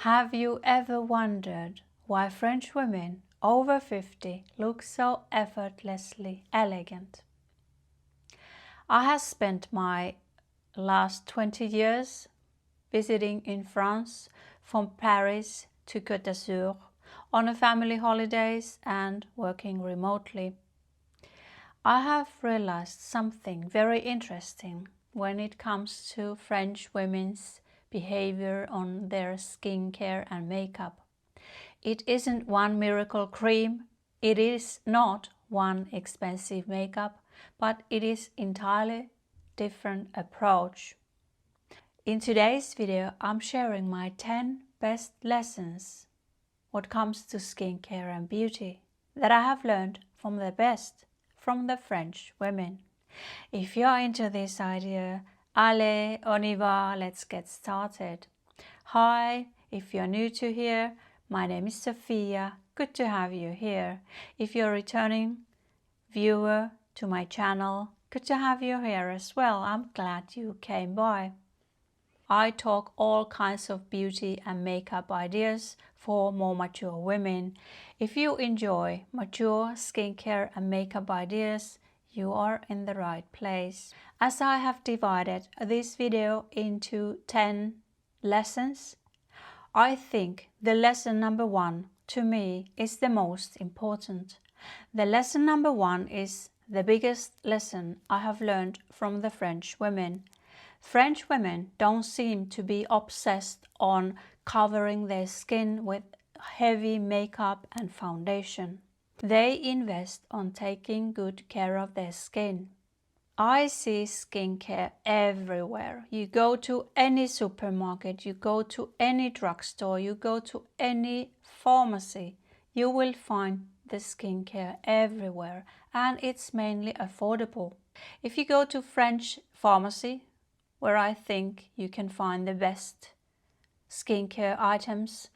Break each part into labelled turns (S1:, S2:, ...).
S1: Have you ever wondered why French women over 50 look so effortlessly elegant? I have spent my last 20 years visiting in France, from Paris to Côte d'Azur, on a family holidays and working remotely. I have realized something very interesting when it comes to French women's behavior on their skincare and makeup. It isn't one miracle cream, it is not one expensive makeup, but it is entirely different approach. In today's video, I'm sharing my 10 best lessons what comes to skincare and beauty that I have learned from the best from the French women. If you're into this idea, allez, on y va, let's get started. Hi, if you're new to here, my name is Sophia. Good to have you here. If you're a returning viewer to my channel, good to have you here as well. I'm glad you came by. I talk all kinds of beauty and makeup ideas for more mature women. If you enjoy mature skincare and makeup ideas, you are in the right place. As I have divided this video into 10 lessons, I think the lesson number 1 to me is the most important. The lesson number 1 is the biggest lesson I have learned from the French women. French women don't seem to be obsessed on covering their skin with heavy makeup and foundation. They invest on taking good care of their skin. I see skincare everywhere. You go to any supermarket, you go to any drugstore, you go to any pharmacy, you will find the skincare everywhere, and it's mainly affordable. If you go to French pharmacy, where I think you can find the best skincare items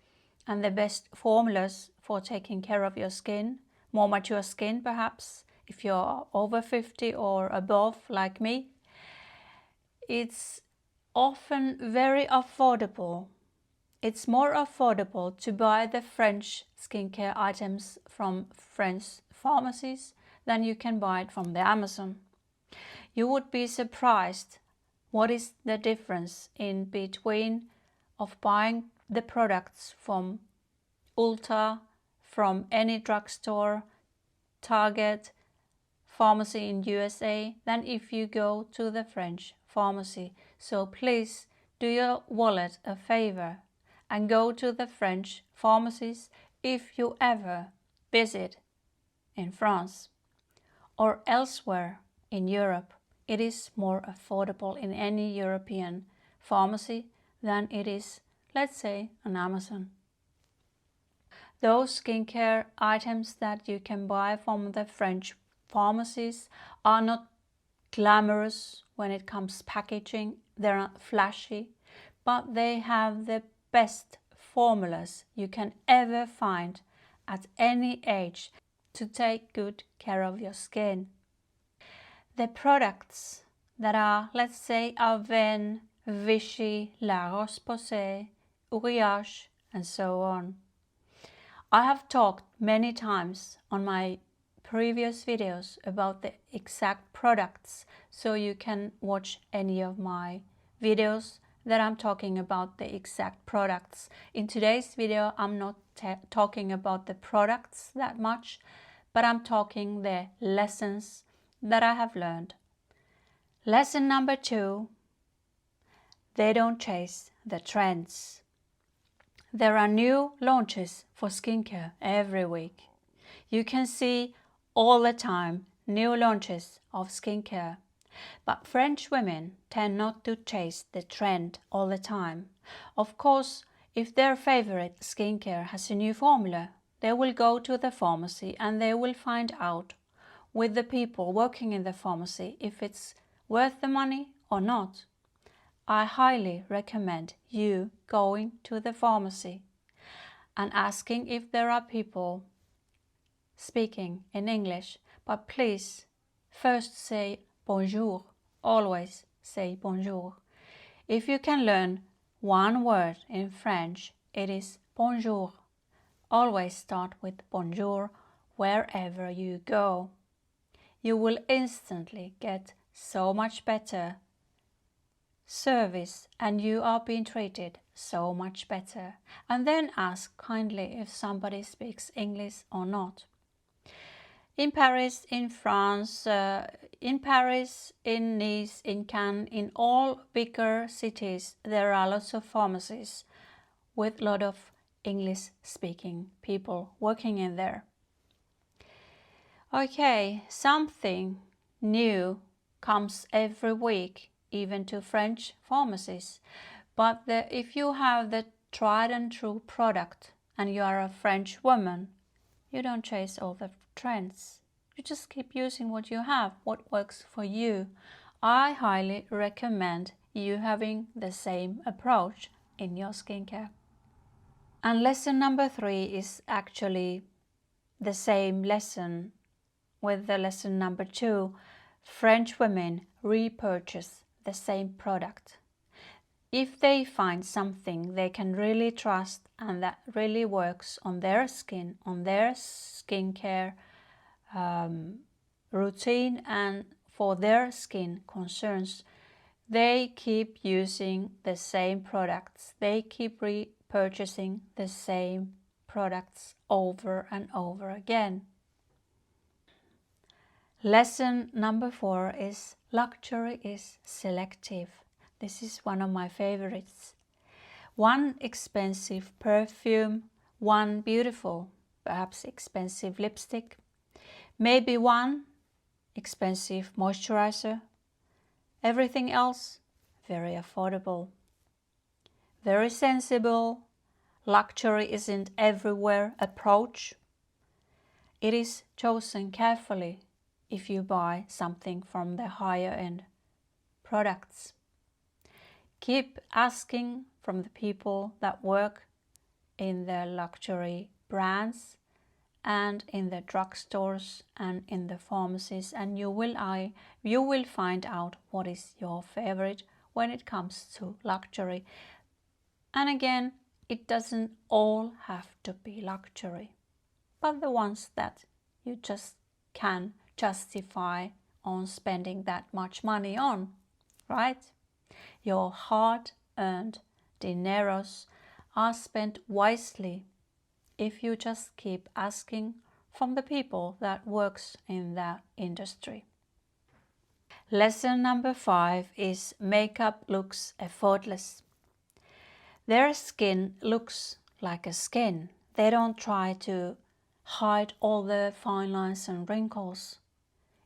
S1: and the best formulas for taking care of your skin, more mature skin perhaps, if you're over 50 or above like me, it's often very affordable. It's more affordable to buy the French skincare items from French pharmacies than you can buy it from the Amazon. You would be surprised what is the difference in between of buying the products from Ulta, from any drugstore, Target, pharmacy in USA, than if you go to the French pharmacy. So please do your wallet a favor and go to the French pharmacies if you ever visit in France or elsewhere in Europe. It is more affordable in any European pharmacy than it is, let's say, on Amazon. Those skincare items that you can buy from the French pharmacies are not glamorous when it comes packaging, they're not flashy, but they have the best formulas you can ever find at any age to take good care of your skin. The products that are, let's say, Avène, Vichy, La Roche-Posay, Uriage, and so on. I have talked many times on my previous videos about the exact products, so you can watch any of my videos that I'm talking about the exact products. In today's video, I'm not talking about the products that much, but I'm talking the lessons that I have learned. Lesson number 2, they don't chase the trends. There are new launches for skincare every week. You can see all the time new launches of skincare. But French women tend not to chase the trend all the time. Of course, if their favorite skincare has a new formula, they will go to the pharmacy and they will find out with the people working in the pharmacy if it's worth the money or not. I highly recommend you going to the pharmacy and asking if there are people speaking in English, but please first say bonjour, always say bonjour. If you can learn one word in French, it is bonjour. Always start with bonjour wherever you go. You will instantly get so much better service and you are being treated so much better. And then ask kindly if somebody speaks English or not. In Paris, in France, in Nice, in Cannes, in all bigger cities, there are lots of pharmacies with a lot of English-speaking people working in there. Okay, something new comes every week, even to French pharmacies. But if you have the tried and true product and you are a French woman, you don't chase all the trends. You just keep using what you have, what works for you. I highly recommend you having the same approach in your skincare. And lesson number 3 is actually the same lesson with the lesson number 2. French women repurchase the same product. If they find something they can really trust and that really works on their skin, on their skincare routine and for their skin concerns, they keep using the same products. They keep repurchasing the same products over and over again. Lesson number 4 is luxury is selective. This is one of my favorites. One expensive perfume, one beautiful, perhaps expensive lipstick, maybe one expensive moisturizer. Everything else very affordable. Very sensible. Luxury isn't everywhere approach. It is chosen carefully if you buy something from the higher end products. Keep asking from the people that work in the luxury brands and in the drugstores and in the pharmacies, and you will find out what is your favorite when it comes to luxury. And again, it doesn't all have to be luxury, but the ones that you just can justify on spending that much money on, right? Your hard-earned dineros are spent wisely if you just keep asking from the people that works in that industry. Lesson number 5 is makeup looks effortless. Their skin looks like a skin. They don't try to hide all the fine lines and wrinkles.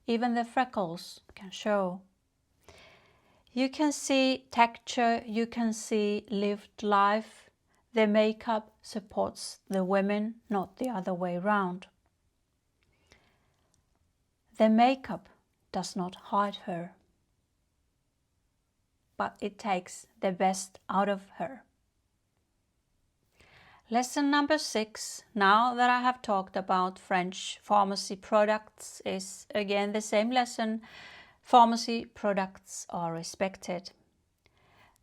S1: Even the freckles can show. You can see texture, you can see lived life. The makeup supports the women, not the other way around. The makeup does not hide her, but it takes the best out of her. Lesson number 6, now that I have talked about French pharmacy products, is again the same lesson. Pharmacy products are respected.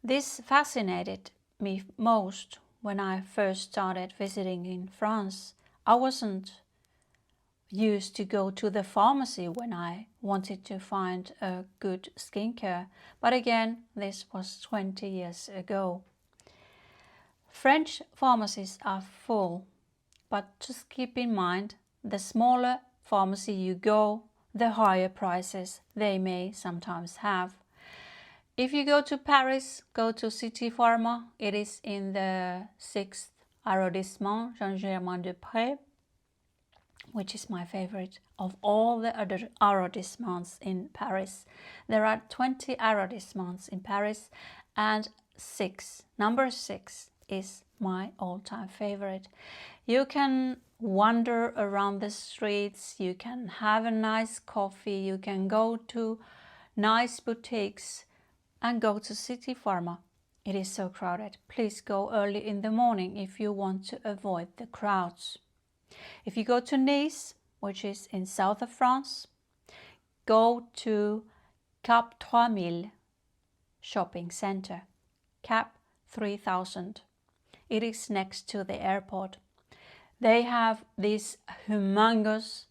S1: This fascinated me most when I first started visiting in France. I wasn't used to go to the pharmacy when I wanted to find a good skincare, but again, this was 20 years ago. French pharmacies are full, but just keep in mind, the smaller pharmacy you go, the higher prices they may sometimes have. If you go to Paris, go to City Pharma. It is in the 6th arrondissement, Saint-Germain-des-Prés, which is my favorite of all the other arrondissements in Paris. There are 20 arrondissements in Paris, and number 6 is my all-time favorite. You can wander around the streets, you can have a nice coffee, you can go to nice boutiques and go to City Pharma. It is so crowded. Please go early in the morning if you want to avoid the crowds. If you go to Nice, which is in south of France, go to Cap 3000 shopping center. Cap 3000. It is next to the airport. They have this humongous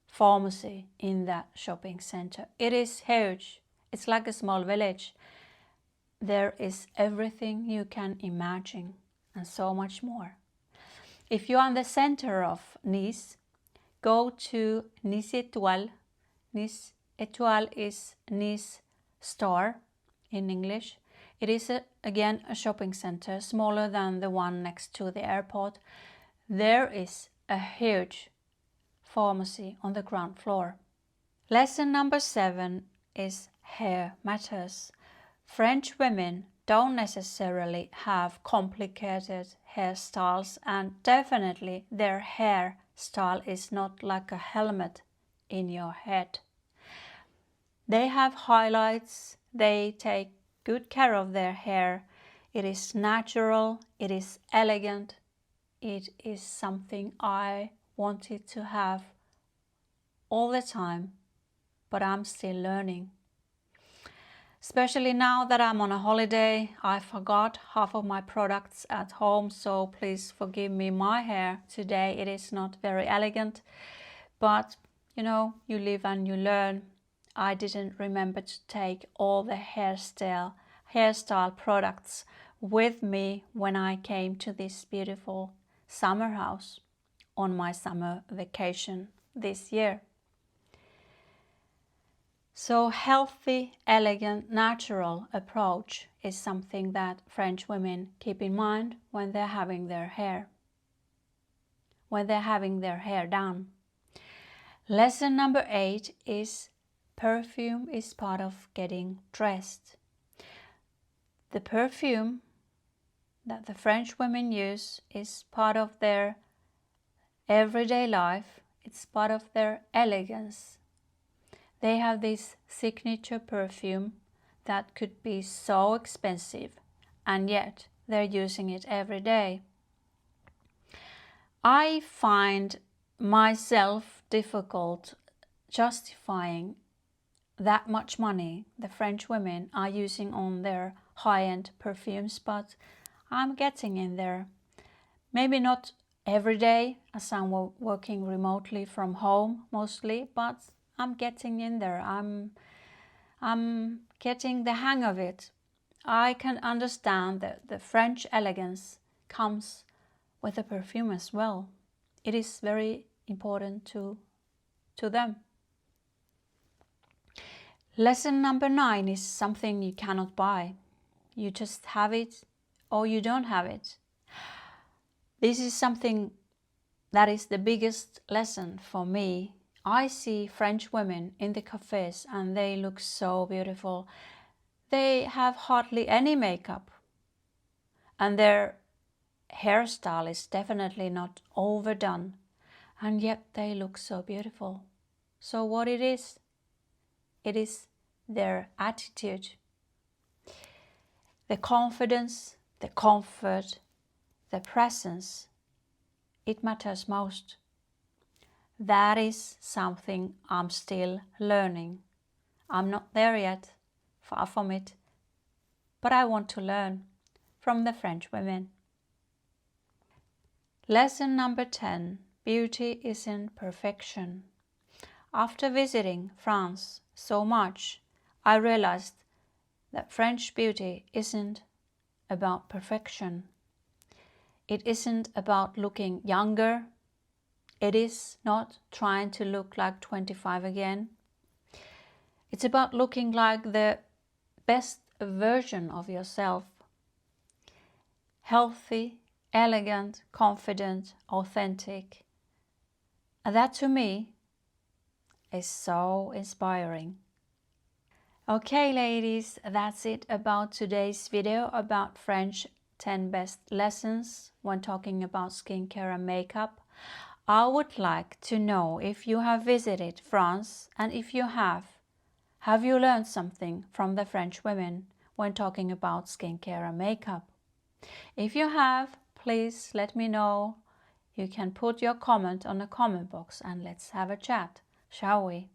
S1: pharmacy in that shopping center. It is huge. It's like a small village. There is everything you can imagine and so much more. If you're in the center of Nice, go to Nice Étoile. Nice Étoile is Nice Star in English. It is again a shopping center, smaller than the one next to the airport. There is a huge pharmacy on the ground floor. Lesson number 7 is hair matters. French women don't necessarily have complicated hairstyles, and definitely their hairstyle is not like a helmet in your head. They have highlights, they take good care of their hair. It is natural, it is elegant, it is something I wanted to have all the time, but I'm still learning. Especially now that I'm on a holiday, I forgot half of my products at home, so please forgive me my hair today. It is not very elegant, but you know, you live and you learn. I didn't remember to take all the hairstyle products with me when I came to this beautiful summer house on my summer vacation this year. So healthy, elegant, natural approach is something that French women keep in mind when they're having their hair done. Lesson number 8 is perfume is part of getting dressed. The perfume that the French women use is part of their everyday life. It's part of their elegance. They have this signature perfume that could be so expensive, and yet they're using it every day. I find myself difficult justifying that much money the French women are using on their high-end perfumes, but I'm getting in there. Maybe not every day, as I'm working remotely from home mostly, but I'm getting in there. I'm getting the hang of it. I can understand that the French elegance comes with the perfume as well. It is very important to them. Lesson number 9 is something you cannot buy. You just have it or you don't have it. This is something that is the biggest lesson for me. I see French women in the cafes and they look so beautiful. They have hardly any makeup and their hairstyle is definitely not overdone, and yet they look so beautiful. So what it is their attitude, the confidence, the comfort, the presence. It matters most. That is something I'm still learning. I'm not there yet, far from it, but I want to learn from the French women. Lesson number 10, beauty isn't perfection. After visiting France so much, I realized that French beauty isn't about perfection. It isn't about looking younger. It is not trying to look like 25 again. It's about looking like the best version of yourself. Healthy, elegant, confident, authentic. And that to me is so inspiring. Okay, ladies, that's it about today's video about French 10 best lessons when talking about skincare and makeup. I would like to know if you have visited France, and if you have you learned something from the French women when talking about skincare and makeup? If you have, please let me know. You can put your comment on the comment box and let's have a chat, shall we?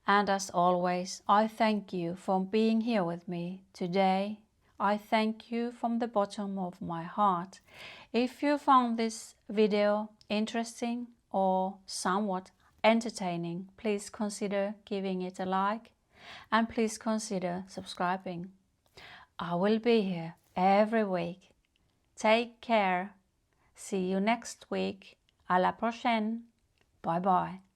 S1: And as always, I thank you for being here with me today I thank you from the bottom of my heart. If you found this video interesting or somewhat entertaining, please consider giving it a like and please consider subscribing. I will be here every week. Take care. See you next week. À la prochaine. Bye bye.